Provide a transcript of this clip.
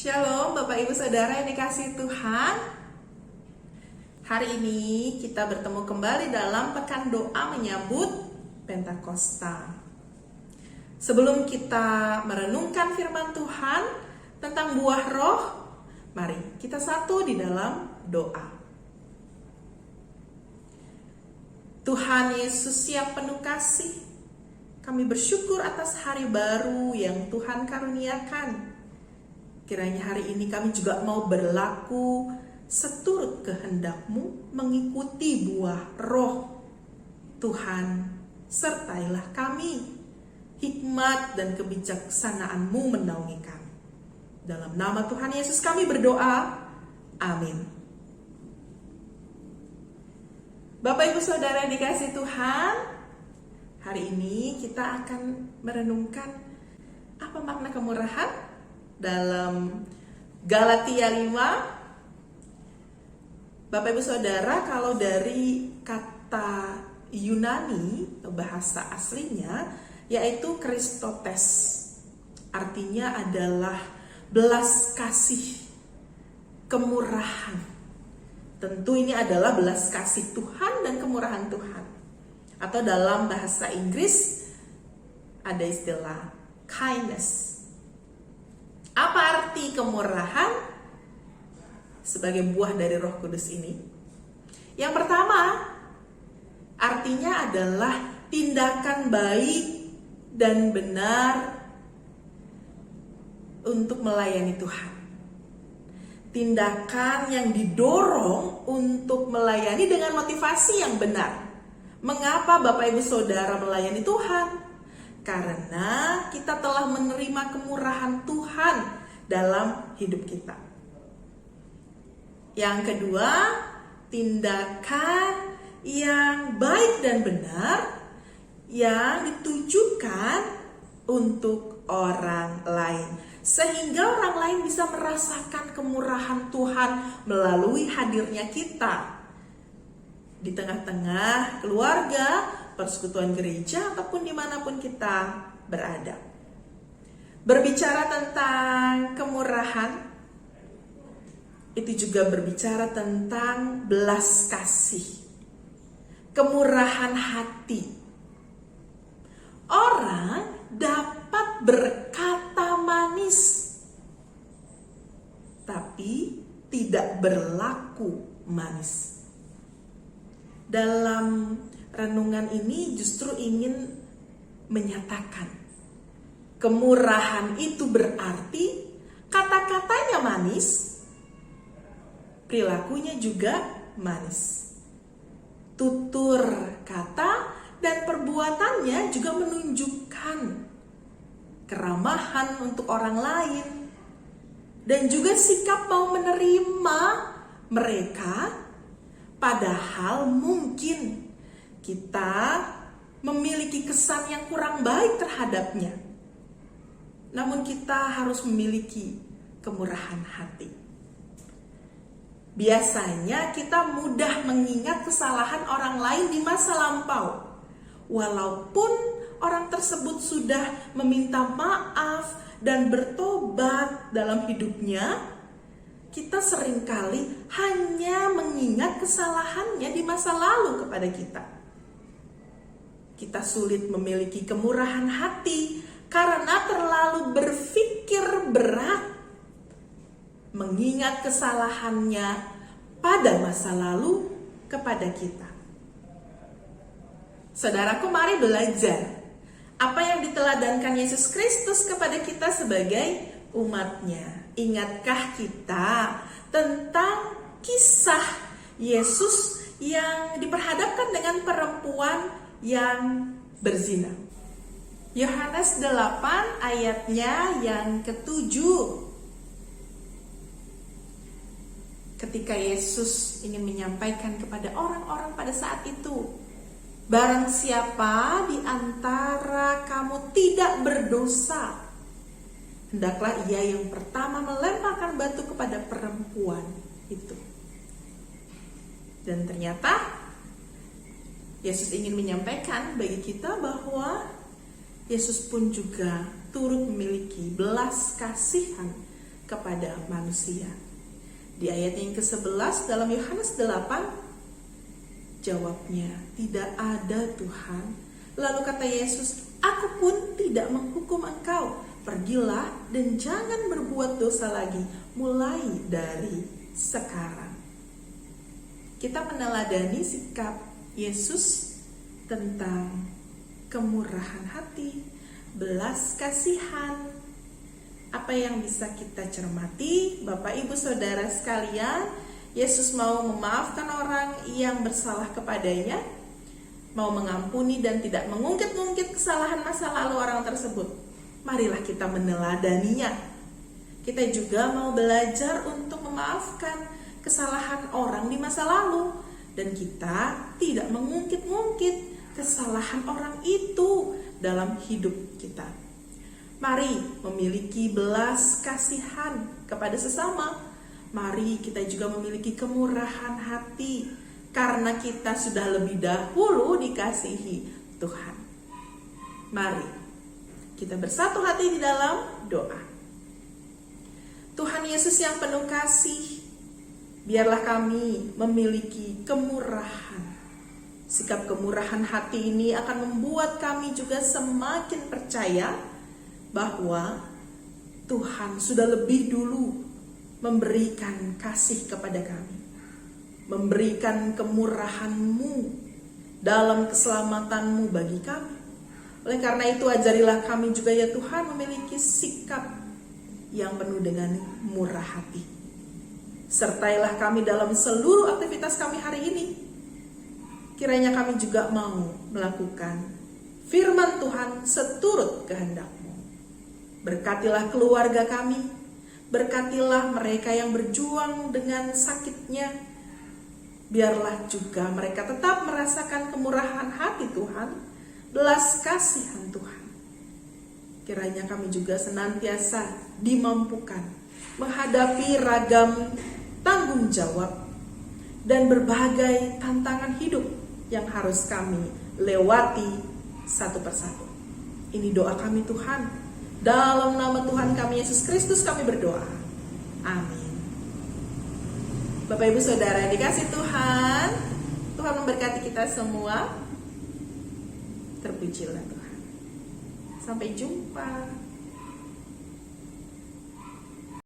Shalom Bapak Ibu Saudara yang dikasihi Tuhan. Hari ini kita bertemu kembali dalam pekan doa menyambut Pentakosta. Sebelum kita merenungkan firman Tuhan tentang buah roh, mari kita satu di dalam doa. Tuhan Yesus yang penuh kasih, kami bersyukur atas hari baru yang Tuhan karuniakan. Kiranya hari ini kami juga mau berlaku seturut kehendak-Mu, mengikuti buah roh. Tuhan, sertailah kami, hikmat dan kebijaksanaan-Mu menaungi kami. Dalam nama Tuhan Yesus kami berdoa, amin. Bapak Ibu Saudara yang dikasihi Tuhan, hari ini kita akan merenungkan apa makna kemurahan dalam Galatia 5. Bapak Ibu Saudara, kalau dari kata Yunani, bahasa aslinya yaitu Kristotes, artinya adalah belas kasih, kemurahan. Tentu ini adalah belas kasih Tuhan dan kemurahan Tuhan. Atau dalam bahasa Inggris ada istilah kindness. Apa arti kemurahan sebagai buah dari Roh Kudus ini? Yang pertama, artinya adalah tindakan baik dan benar untuk melayani Tuhan. Tindakan yang didorong untuk melayani dengan motivasi yang benar. Mengapa Bapak Ibu Saudara melayani Tuhan? Karena kita telah menerima kemurahan Tuhan dalam hidup kita. Yang kedua, tindakan yang baik dan benar yang ditujukan untuk orang lain, sehingga orang lain bisa merasakan kemurahan Tuhan melalui hadirnya kita di tengah-tengah keluarga, persekutuan gereja, ataupun dimanapun kita berada. Berbicara tentang kemurahan, itu juga berbicara tentang belas kasih, kemurahan hati. Orang dapat berkata manis, tapi tidak berlaku manis. Dalam renungan ini justru ingin menyatakan kemurahan itu berarti kata-katanya manis, perilakunya juga manis. Tutur kata dan perbuatannya juga menunjukkan keramahan untuk orang lain dan juga sikap mau menerima mereka, padahal mungkin kita memiliki kesan yang kurang baik terhadapnya. Namun kita harus memiliki kemurahan hati. Biasanya kita mudah mengingat kesalahan orang lain di masa lampau. Walaupun orang tersebut sudah meminta maaf dan bertobat dalam hidupnya, kita seringkali hanya mengingat kesalahannya di masa lalu kepada kita. Kita sulit memiliki kemurahan hati karena terlalu berpikir berat mengingat kesalahannya pada masa lalu kepada kita. Saudaraku, mari belajar apa yang diteladankan Yesus Kristus kepada kita sebagai umatnya. Ingatkah kita tentang kisah Yesus yang diperhadapkan dengan perempuan yang berzina? Yohanes 8 ayatnya yang ke-7. Ketika Yesus ingin menyampaikan kepada orang-orang pada saat itu, barang siapa di antara kamu tidak berdosa, hendaklah ia yang pertama melemparkan batu kepada perempuan itu. Dan ternyata Yesus ingin menyampaikan bagi kita bahwa Yesus pun juga turut memiliki belas kasihan kepada manusia. Di ayat yang ke-11 dalam Yohanes 8, jawabnya, "Tidak ada Tuhan." Lalu kata Yesus, "Aku pun tidak menghukum engkau. Pergilah dan jangan berbuat dosa lagi mulai dari sekarang." Kita meneladani sikap Yesus tentang kemurahan hati, belas kasihan. Apa yang bisa kita cermati, Bapak Ibu Saudara sekalian? Yesus mau memaafkan orang yang bersalah kepadanya, mau mengampuni dan tidak mengungkit-ungkit kesalahan masa lalu orang tersebut. Marilah kita meneladaninya. Kita juga mau belajar untuk memaafkan kesalahan orang di masa lalu, dan kita tidak mengungkit-ungkit kesalahan orang itu dalam hidup kita. Mari memiliki belas kasihan kepada sesama. Mari kita juga memiliki kemurahan hati, karena kita sudah lebih dahulu dikasihi Tuhan. Mari kita bersatu hati di dalam doa. Tuhan Yesus yang penuh kasih, biarlah kami memiliki kemurahan. Sikap kemurahan hati ini akan membuat kami juga semakin percaya bahwa Tuhan sudah lebih dulu memberikan kasih kepada kami, memberikan kemurahan-Mu dalam keselamatan-Mu bagi kami. Oleh karena itu, ajarilah kami juga ya Tuhan memiliki sikap yang penuh dengan murah hati. Sertailah kami dalam seluruh aktivitas kami hari ini. Kiranya kami juga mau melakukan firman Tuhan seturut kehendak-Mu. Berkatilah keluarga kami, berkatilah mereka yang berjuang dengan sakitnya. Biarlah juga mereka tetap merasakan kemurahan hati Tuhan, belas kasihan Tuhan. Kiranya kami juga senantiasa dimampukan menghadapi ragam tanggung jawab dan berbagai tantangan hidup yang harus kami lewati satu persatu. Ini doa kami Tuhan. Dalam nama Tuhan kami Yesus Kristus kami berdoa. Amin. Bapak Ibu Saudara yang dikasih Tuhan, Tuhan memberkati kita semua. Terpujilah Tuhan. Sampai jumpa.